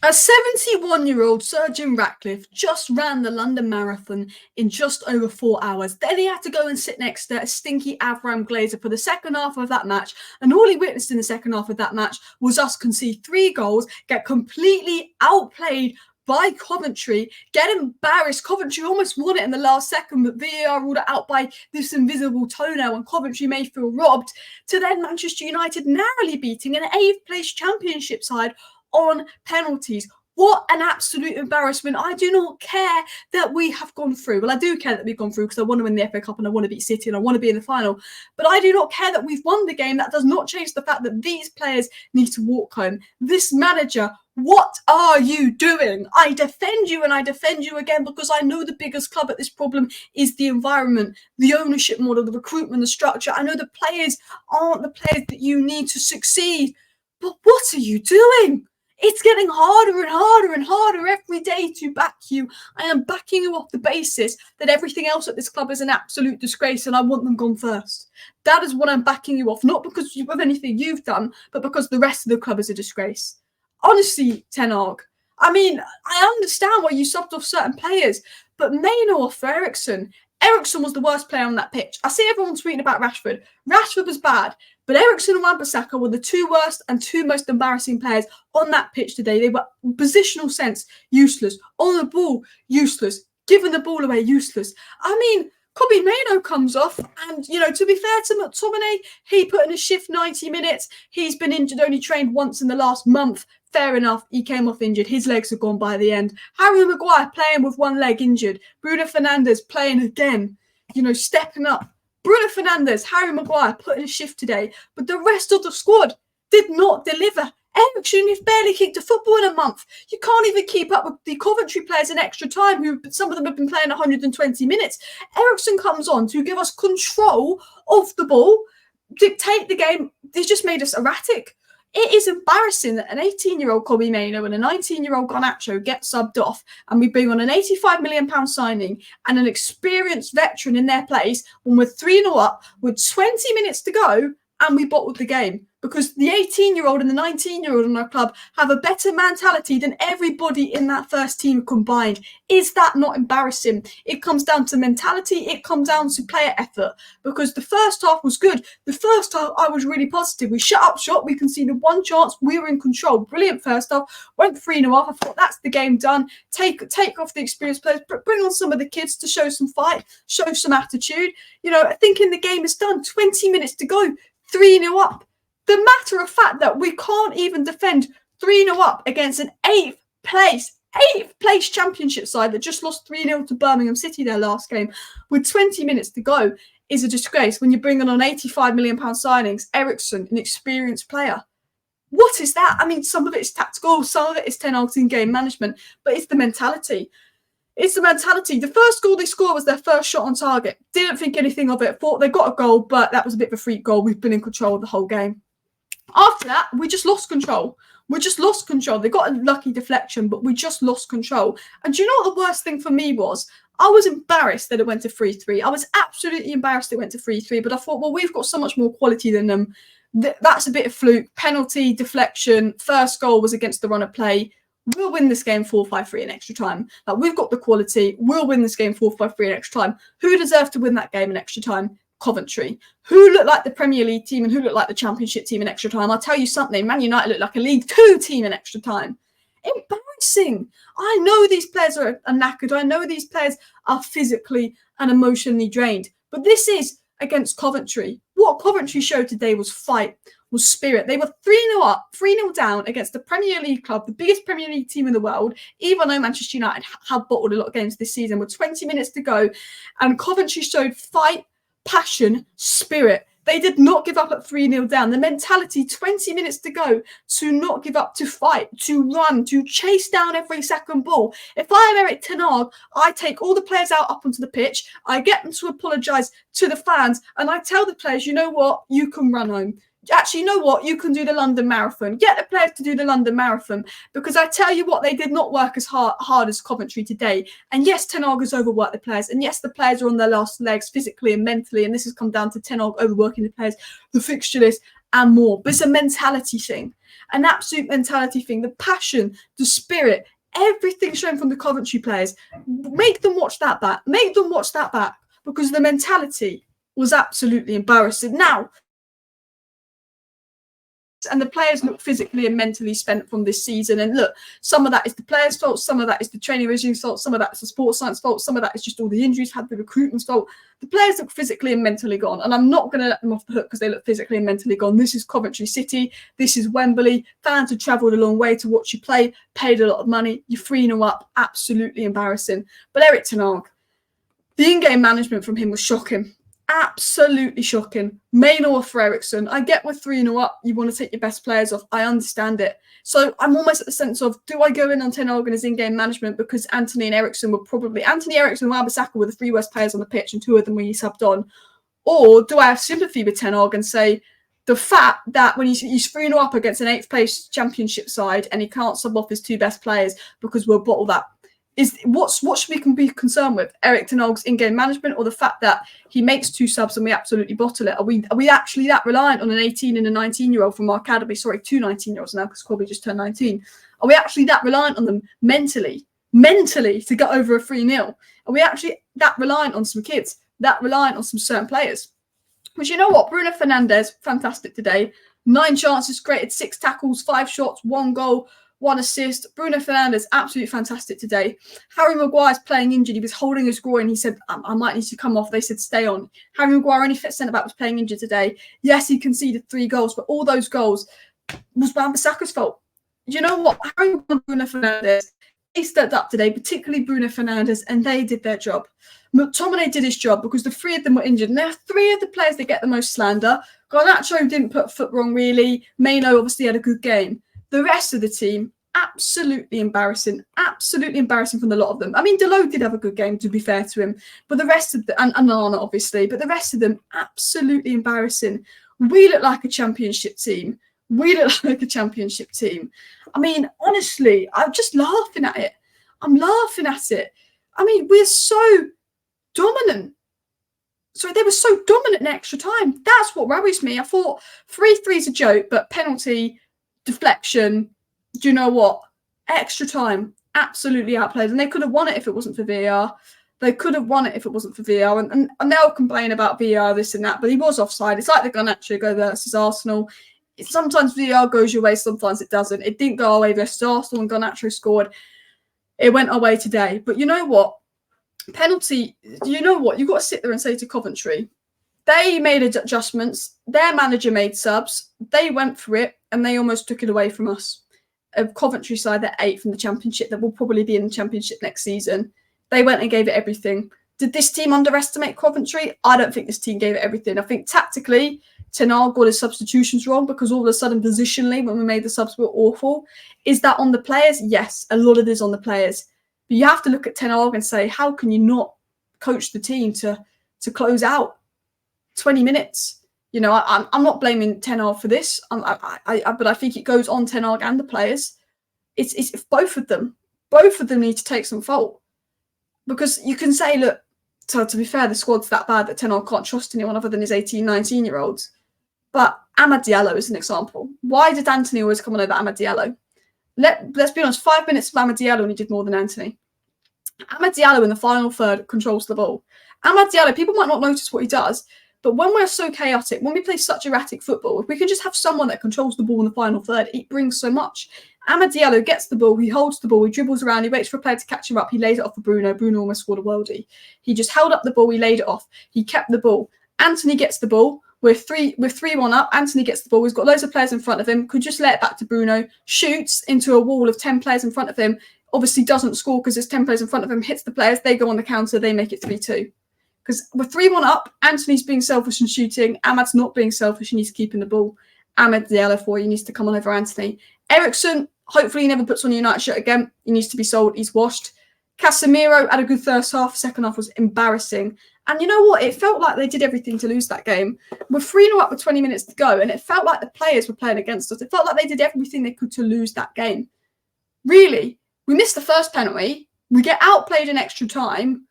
A 71-year-old Surgeon Ratcliffe just ran the London Marathon in just over 4 hours. Then he had to go and sit next to a stinky Avram Glazer for the second half of that match. And all he witnessed in the second half of that match was us concede 3 goals, get completely outplayed by Coventry, get embarrassed. Coventry almost won it in the last second, but VAR ruled it out by this invisible toenail, and Coventry may feel robbed, to then Manchester United narrowly beating an 8th place championship side on penalties. What an absolute embarrassment. I do not care that we have gone through. Well, I do care that we've gone through because I want to win the FA Cup and I want to beat City and I want to be in the final. But I do not care that we've won the game. That does not change the fact that these players need to walk home. This manager, what are you doing? I defend you and I defend you again because I know the biggest club at this problem is the environment, the ownership model, the recruitment, the structure. I know the players aren't the players that you need to succeed. But what are you doing? It's getting harder and harder and harder every day to back you. I am backing you off the basis that everything else at this club is an absolute disgrace and I want them gone first. That is what I'm backing you off, not because of anything you've done, but because the rest of the club is a disgrace. Honestly, Ten Hag, I mean, I understand why you subbed off certain players, but Maino off for Eriksen. Eriksen was the worst player on that pitch. I see everyone tweeting about Rashford. Rashford was bad, but Eriksen and Wan-Bissaka were the 2 worst and 2 most embarrassing players on that pitch today. They were, positional sense, useless. On the ball, useless. Giving the ball away, useless. I mean, Kobbie Mainoo comes off, and, you know, to be fair to McTominay, he put in a shift 90 minutes. He's been injured, only trained once in the last month. Fair enough, he came off injured. His legs are gone by the end. Harry Maguire playing with 1 leg injured. Bruno Fernandes playing again, you know, stepping up. Bruno Fernandes, Harry Maguire put in a shift today, but the rest of the squad did not deliver. Eriksen, you've barely kicked a football in a month. You can't even keep up with the Coventry players in extra time, who some of them have been playing 120 minutes. Eriksen comes on to give us control of the ball, dictate the game. He's just made us erratic. It is embarrassing that an 18-year-old Kobbie Mainoo and a 19-year-old Garnacho get subbed off, and we bring on an £85 million signing and an experienced veteran in their place when we're 3-0 up with 20 minutes to go and we bottled the game. Because the 18-year-old and the 19-year-old in our club have a better mentality than everybody in that first team combined. Is that not embarrassing? It comes down to mentality. It comes down to player effort. Because the first half was good. The first half, I was really positive. We shut up shop. We conceded 1 chance. We were in control. Brilliant first half. Went 3-0 up. I thought, that's the game done. Take off the experienced players. Bring on some of the kids to show some fight, show some attitude. You know, thinking the game is done. 20 minutes to go. 3-0 up. The matter of fact that we can't even defend 3-0 up against an 8th place championship side that just lost 3-0 to Birmingham City their last game with 20 minutes to go is a disgrace when you're bringing on £85 million signings. Eriksen, an experienced player. What is that? I mean, some of it is tactical, some of it is Ten Hag's in-game management, but it's the mentality. It's the mentality. The first goal they scored was their first shot on target. Didn't think anything of it. Thought they got a goal, but that was a bit of a freak goal. We've been in control of the whole game. After that, we just lost control. They got a lucky deflection, but we just lost control. And do you know what the worst thing for me was? I was embarrassed that it went to 3-3. I was absolutely embarrassed it went to 3-3, but I thought, well, we've got so much more quality than them. That's a bit of fluke. Penalty, deflection, first goal was against the run of play. We'll win this game 4-5-3 in extra time. Like, we've got the quality. We'll win this game 4-5-3 in extra time. Who deserved to win that game in extra time? Coventry. Who looked like the Premier League team and who looked like the Championship team in extra time? I'll tell you something. Man United looked like a League 2 team in extra time. Embarrassing. I know these players are knackered. I know these players are physically and emotionally drained. But this is against Coventry. What Coventry showed today was fight, was spirit. They were 3-0 up, 3-0 down against the Premier League club, the biggest Premier League team in the world, even though Manchester United have bottled a lot of games this season with 20 minutes to go. And Coventry showed fight, passion, spirit. They did not give up at 3-0 down. The mentality, 20 minutes to go, to not give up, to fight, to run, to chase down every second ball. If I am Erik Ten Hag, I take all the players out up onto the pitch, I get them to apologise to the fans, and I tell the players, you know what, you can run home. Actually, you know what? You can do the London Marathon. Get the players to do the London Marathon. Because I tell you what, they did not work as hard as Coventry today. And yes, Ten Hag has overworked the players. And yes, the players are on their last legs physically and mentally. And this has come down to Ten Hag overworking the players, the fixture list, and more. But it's a mentality thing. an absolute mentality thing, the passion, the spirit, everything shown from the Coventry players. Make them watch that back. Make them watch that back, because the mentality was absolutely embarrassing. Now, and the players look physically and mentally spent from this season. And look, some of that is the players' fault, some of that is the training regime's fault, some of that is the sports science fault, some of that is just all the injuries had, the recruitment's fault. The players look physically and mentally gone, and I'm not going to let them off the hook because they look physically and mentally gone. This is Coventry City, this is Wembley. Fans have travelled a long way to watch you play, paid a lot of money, you're 3-0 up, absolutely embarrassing. But Erik ten Hag, the in-game management from him was shocking. Absolutely shocking. Main off for Ericsson. I get we're 3-0 up. You want to take your best players off. I understand it. So I'm almost at the sense of, do I go in on ten Hag and his in-game management because Anthony and Ericsson were probably... Anthony, Ericsson and Wan-Bissaka were the 3 worst players on the pitch, and 2 of them were he subbed on. Or do I have sympathy with ten Hag and say, the fact that when he's 3-0 up against an 8th place championship side and he can't sub off his 2 best players because we'll bottle that, what should we be concerned with? Erik ten Hag's in-game management, or the fact that he makes 2 subs and we absolutely bottle it? Are we actually that reliant on an 18 and a 19-year-old from our academy? Sorry, 2 19-year-olds now, because Colby just turned 19. Are we actually that reliant on them mentally to get over a 3-0? Are we actually that reliant on some kids, that reliant on some certain players? But you know what? Bruno Fernandes, fantastic today. 9 chances created, 6 tackles, 5 shots, 1 goal, 1 assist. Bruno Fernandes, absolutely fantastic today. Harry Maguire's playing injured. He was holding his groin. He said, I might need to come off. They said, stay on. Harry Maguire, only fit centre-back, was playing injured today. Yes, he conceded 3 goals, but all those goals was Wan-Bissaka's fault. You know what? Harry Maguire and Bruno Fernandes, they stepped up today, particularly Bruno Fernandes, and they did their job. McTominay did his job because the 3 of them were injured. And there are 3 of the players that get the most slander. Garnacho didn't put a foot wrong, really. Maino obviously had a good game. The rest of the team, absolutely embarrassing from the lot of them. I mean, Delot did have a good game, to be fair to him, but the rest of and Nana, obviously, but the rest of them, absolutely embarrassing. We look like a championship team. I mean, honestly, I'm just laughing at it. I mean, we're so dominant. So they were so dominant in extra time. That's what worries me. I thought 3-3 is a joke, but penalty, deflection, do you know what? Extra time, absolutely outplayed. And they could have won it if it wasn't for VAR. And they'll complain about VAR, this and that, but he was offside. It's like the Garnacho go versus Arsenal. Sometimes VAR goes your way, sometimes it doesn't. It didn't go our way versus Arsenal and Garnacho scored. It went our way today. But you know what? Penalty, you know what? You've got to sit there and say to Coventry, they made adjustments. Their manager made subs. They went for it, and they almost took it away from us. A Coventry side, they're 8th from the Championship, that will probably be in the Championship next season. They went and gave it everything. Did this team underestimate Coventry? I don't think this team gave it everything. I think tactically, ten Hag got his substitutions wrong, because all of a sudden, positionally, when we made the subs, were awful. Is that on the players? Yes, a lot of it is on the players. But you have to look at ten Hag and say, how can you not coach the team to close out 20 minutes? You know, I'm not blaming ten Hag for this, but I think it goes on ten Hag and the players. It's both of them. Both of them need to take some fault. Because you can say, look, to be fair, the squad's that bad that ten Hag can't trust anyone other than his 18, 19-year-olds. But Amad Diallo is an example. Why did Anthony always come on over Amad Diallo? Let's be honest, 5 minutes of Amad Diallo and he did more than Anthony. Amad Diallo in the final third controls the ball. Amad Diallo, people might not notice what he does, but when we're so chaotic, when we play such erratic football, if we can just have someone that controls the ball in the final third, it brings so much. Amad Diallo gets the ball, he holds the ball, he dribbles around, he waits for a player to catch him up, he lays it off for Bruno. Bruno almost scored a worldie. He just held up the ball, he laid it off, he kept the ball. Anthony gets the ball, we're 3-1 up, Anthony gets the ball, he's got loads of players in front of him, could just let it back to Bruno, shoots into a wall of 10 players in front of him, obviously doesn't score because there's 10 players in front of him, hits the players, they go on the counter, they make it 3-2. Because we're 3-1 up, Anthony's being selfish and shooting, Amad's not being selfish and he's keeping the ball. Amad Diallo for you needs to come on over Anthony. Ericsson, hopefully he never puts on a United shirt again. He needs to be sold, he's washed. Casemiro had a good first half, second half was embarrassing. And you know what? It felt like they did everything to lose that game. We're 3-0 up with 20 minutes to go, and it felt like the players were playing against us. It felt like they did everything they could to lose that game. Really, we missed the first penalty. We get outplayed in extra time.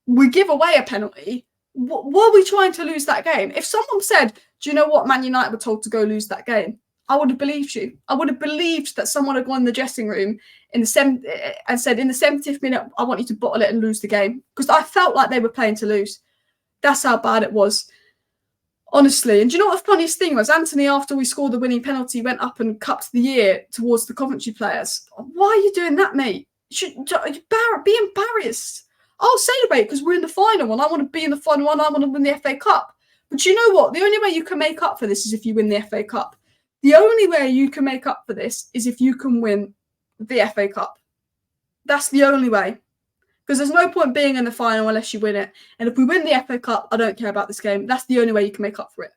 We give away a penalty. What are we trying to lose that game? If someone said, do you know what, Man United were told to go lose that game, I would have believed you. I would have believed that someone had gone in the dressing room in the and said, in the 70th minute, I want you to bottle it and lose the game. Because I felt like they were playing to lose. That's how bad it was. Honestly. And do you know what the funniest thing was? Anthony, after we scored the winning penalty, went up and cupped the ear towards the Coventry players. Why are you doing that, mate? Be embarrassed. I'll celebrate because we're in the final and I want to be in the final and I want to win the FA Cup. But you know what? The only way you can make up for this is if you win the FA Cup. The only way you can make up for this is if you can win the FA Cup. That's the only way. Because there's no point being in the final unless you win it. And if we win the FA Cup, I don't care about this game. That's the only way you can make up for it.